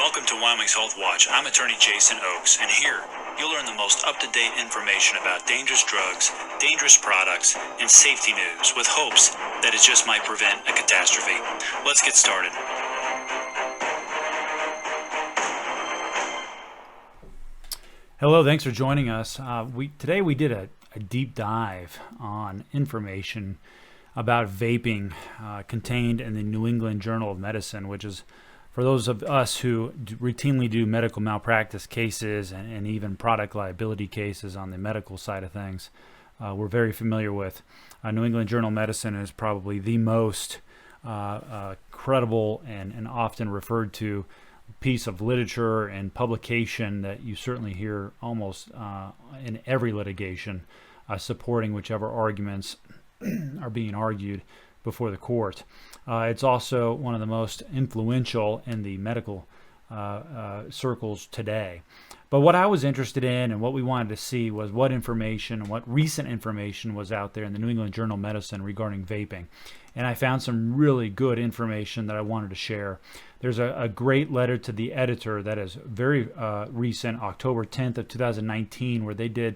Welcome to Wyoming's Health Watch. I'm attorney Jason Oakes, and here you'll learn the most up-to-date information about dangerous drugs, dangerous products, and safety news with hopes that it just might prevent a catastrophe. Let's get started. Hello, thanks for joining us. Today we did a deep dive on information about vaping contained in the New England Journal of Medicine, which is for those of us who routinely do medical malpractice cases and even product liability cases on the medical side of things, we're very familiar with. New England Journal of Medicine is probably the most credible and often referred to piece of literature and publication that you certainly hear almost in every litigation supporting whichever arguments are being argued before the court. It's also one of the most influential in the medical circles today. But what I was interested in and what we wanted to see was what information, what recent information was out there in the New England Journal of Medicine regarding vaping. And I found some really good information that I wanted to share. There's a great letter to the editor that is very recent, October 10th of 2019, where the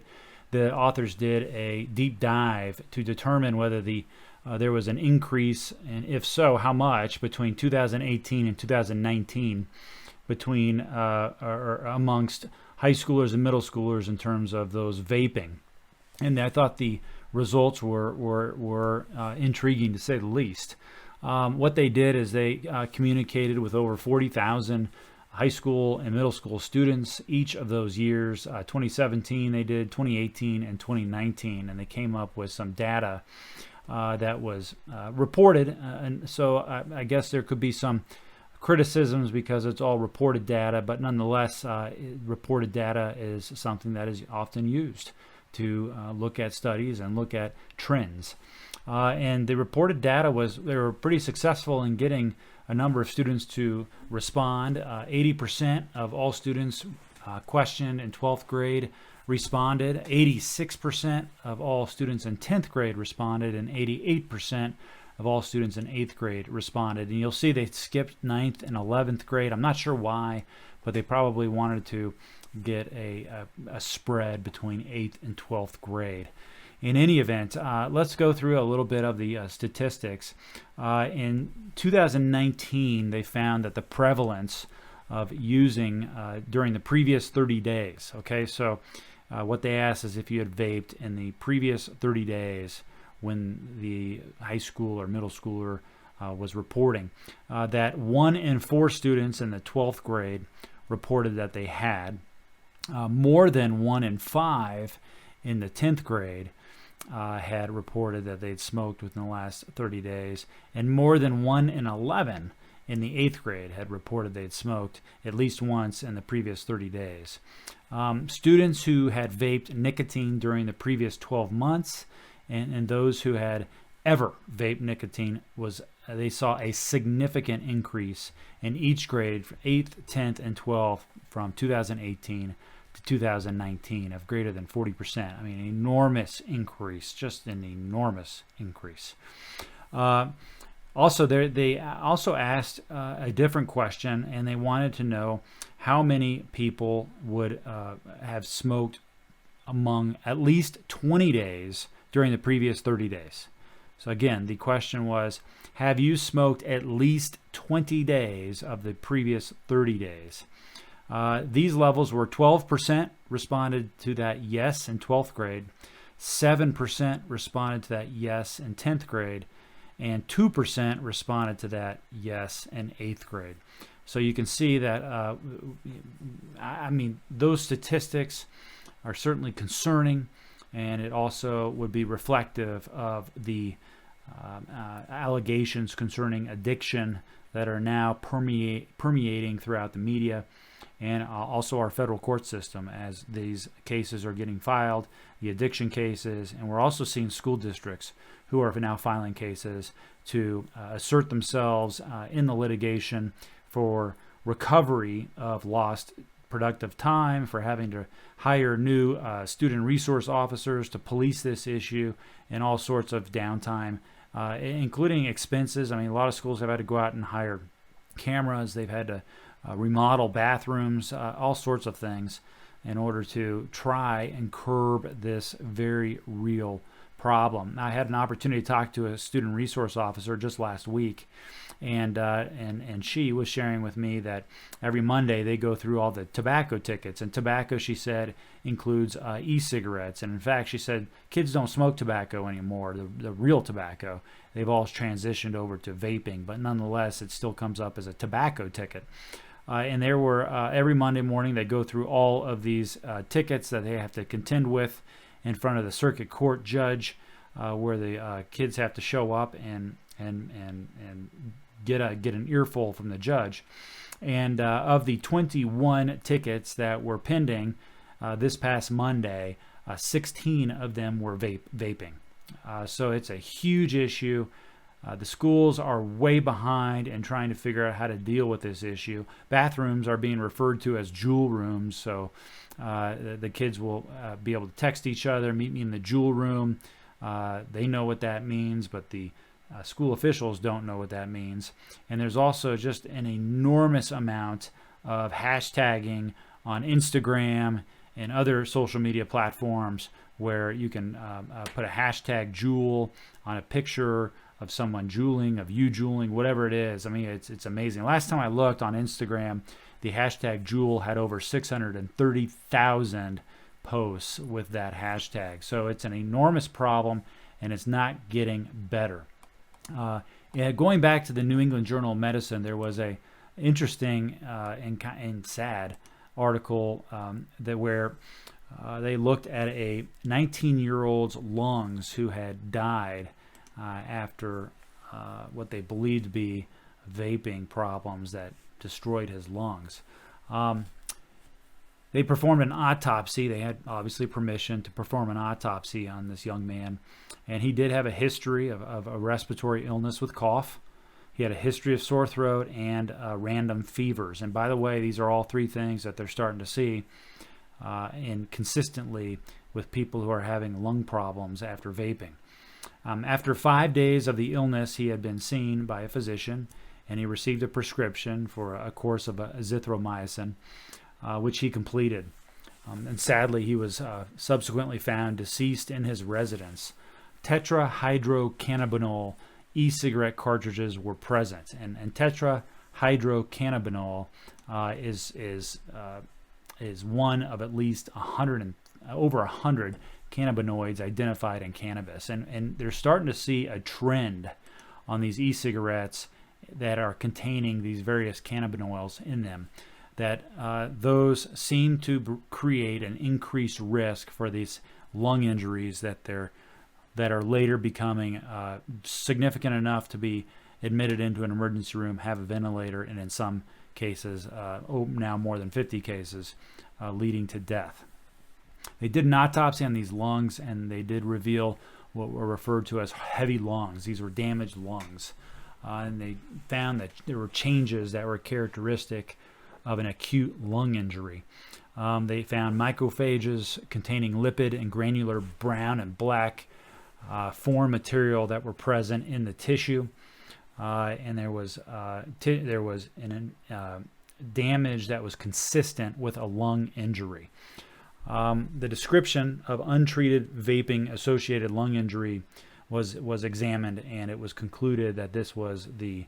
authors did a deep dive to determine whether there was an increase, and if so, how much, between 2018 and 2019 between or amongst high schoolers and middle schoolers in terms of those vaping. And I thought the results were intriguing, to say the least. What they did is they communicated with over 40,000 high school and middle school students each of those years. 2017 they did, 2018 and 2019, and they came up with some data that was reported. And so I guess there could be some criticisms because it's all reported data, but nonetheless, reported data is something that is often used to look at studies and look at trends. And the reported data they were pretty successful in getting a number of students to respond. 80% of all students questioned in 12th grade responded. 86% of all students in 10th grade responded, and 88% of all students in 8th grade responded. And you'll see they skipped 9th and 11th grade. I'm not sure why, but they probably wanted to get a spread between 8th and 12th grade. In any event, let's go through a little bit of the statistics. In 2019, they found that the prevalence of using during the previous 30 days, okay, so what they asked is if you had vaped in the previous 30 days when the high school or middle schooler was reporting, that 1 in 4 students in the 12th grade reported that they had. More than 1 in 5 in the 10th grade had reported that they'd smoked within the last 30 days, and more than 1 in 11 in the 8th grade had reported they'd smoked at least once in the previous 30 days. Students who had vaped nicotine during the previous 12 months and those who had ever vaped nicotine, they saw a significant increase in each grade, 8th, 10th, and 12th, from 2018 to 2019 of greater than 40%. I mean, an enormous increase, just an enormous increase. Also, they also asked a different question, and they wanted to know how many people would have smoked among at least 20 days during the previous 30 days. So again, the question was, have you smoked at least 20 days of the previous 30 days? These levels were 12% responded to that yes in 12th grade, 7% responded to that yes in 10th grade, and 2% responded to that yes in 8th grade. So you can see that, those statistics are certainly concerning, and it also would be reflective of the allegations concerning addiction that are now permeating throughout the media and also our federal court system as these cases are getting filed, the addiction cases, and we're also seeing school districts who are now filing cases to assert themselves in the litigation for recovery of lost productive time, for having to hire new student resource officers to police this issue, and all sorts of downtime, including expenses. I mean, a lot of schools have had to go out and hire cameras. They've had to remodel bathrooms, all sorts of things in order to try and curb this very real problem. I had an opportunity to talk to a student resource officer just last week, and she was sharing with me that every Monday they go through all the tobacco tickets, and tobacco, she said, includes e-cigarettes, and in fact, she said kids don't smoke tobacco anymore, the real tobacco. They've all transitioned over to vaping, but nonetheless, it still comes up as a tobacco ticket. And there were every Monday morning they go through all of these tickets that they have to contend with in front of the circuit court judge, where the kids have to show up and get an earful from the judge. And of the 21 tickets that were pending this past Monday, 16 of them were vaping. So it's a huge issue. The schools are way behind in trying to figure out how to deal with this issue. Bathrooms are being referred to as jewel rooms, so the kids will be able to text each other, meet me in the jewel room. They know what that means, but the school officials don't know what that means. And there's also just an enormous amount of hashtagging on Instagram and other social media platforms where you can put a hashtag jewel on a picture of someone juuling, of you juuling, whatever it is. I mean, it's amazing. Last time I looked on Instagram, the hashtag jewel had over 630,000 posts with that hashtag. So it's an enormous problem, and it's not getting better. Going back to the New England Journal of Medicine, there was a interesting and sad article where they looked at a 19-year-old's lungs who had died after what they believed to be vaping problems that destroyed his lungs. They performed an autopsy. They had obviously permission to perform an autopsy on this young man, and he did have a history of a respiratory illness with cough. He had a history of sore throat and random fevers. And by the way, these are all three things that they're starting to see and consistently with people who are having lung problems after vaping. After 5 days of the illness, he had been seen by a physician, and he received a prescription for a course of azithromycin, which he completed. And sadly, he was subsequently found deceased in his residence. Tetrahydrocannabinol e-cigarette cartridges were present, and tetrahydrocannabinol is one of at least over 100 cannabinoids identified in cannabis, and they're starting to see a trend on these e-cigarettes that are containing these various cannabinoids in them, that those seem to create an increased risk for these lung injuries that are later becoming significant enough to be admitted into an emergency room, have a ventilator, and in some cases, now more than 50 cases, leading to death. They did an autopsy on these lungs, and they did reveal what were referred to as heavy lungs. These were damaged lungs. And they found that there were changes that were characteristic of an acute lung injury. They found macrophages containing lipid and granular brown and black foreign material that were present in the tissue. And there was damage that was consistent with a lung injury. The description of untreated vaping-associated lung injury was examined, and it was concluded that this was the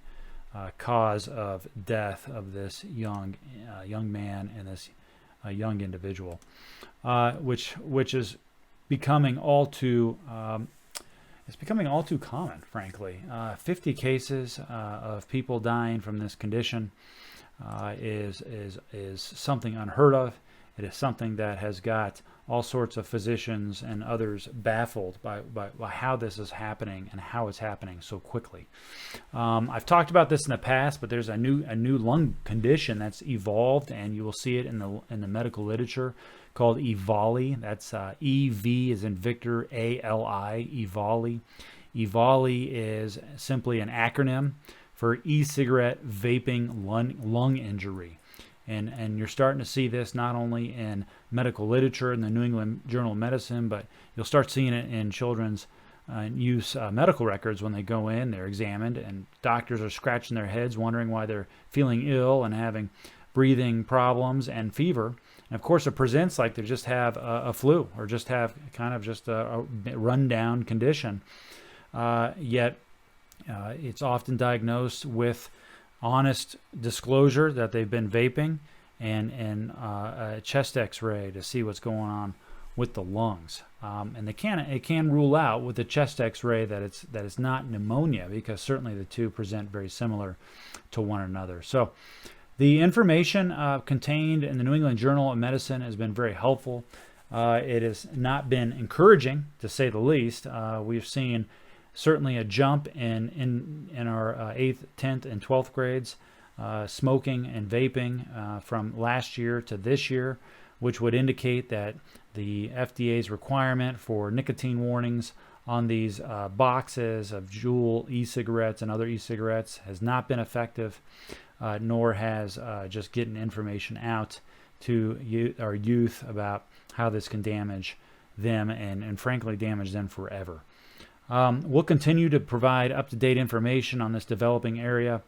cause of death of this young man and this young individual, which is becoming all too common, frankly. 50 cases of people dying from this condition is something unheard of. It is something that has got all sorts of physicians and others baffled by how this is happening and how it's happening so quickly. I've talked about this in the past, but there's a new lung condition that's evolved, and you will see it in the medical literature, called EVALI. That's EV as in Victor, ALI, EVALI. EVALI is simply an acronym for e-cigarette vaping lung injury. And you're starting to see this not only in medical literature in the New England Journal of Medicine, but you'll start seeing it in children's use medical records when they go in, they're examined, and doctors are scratching their heads wondering why they're feeling ill and having breathing problems and fever. And of course, it presents like they just have a flu or just have kind of just a rundown condition. Yet it's often diagnosed with honest disclosure that they've been vaping and a chest X-ray to see what's going on with the lungs. And it can rule out with the chest X-ray that it's not pneumonia, because certainly the two present very similar to one another. So the information contained in the New England Journal of Medicine has been very helpful. It has not been encouraging, to say the least. We've seen certainly a jump in our 8th, 10th, and 12th grades, smoking and vaping from last year to this year, which would indicate that the FDA's requirement for nicotine warnings on these boxes of Juul e-cigarettes and other e-cigarettes has not been effective, nor has just getting information out to our youth about how this can damage them and frankly damage them forever. We'll continue to provide up-to-date information on this developing area.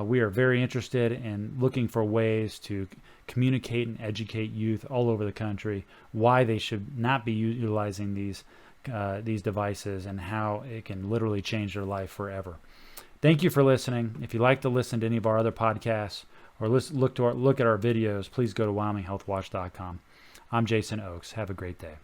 We are very interested in looking for ways to communicate and educate youth all over the country why they should not be utilizing these devices and how it can literally change their life forever. Thank you for listening. If you'd like to listen to any of our other podcasts or look at our videos, please go to WyomingHealthWatch.com. I'm Jason Oakes. Have a great day.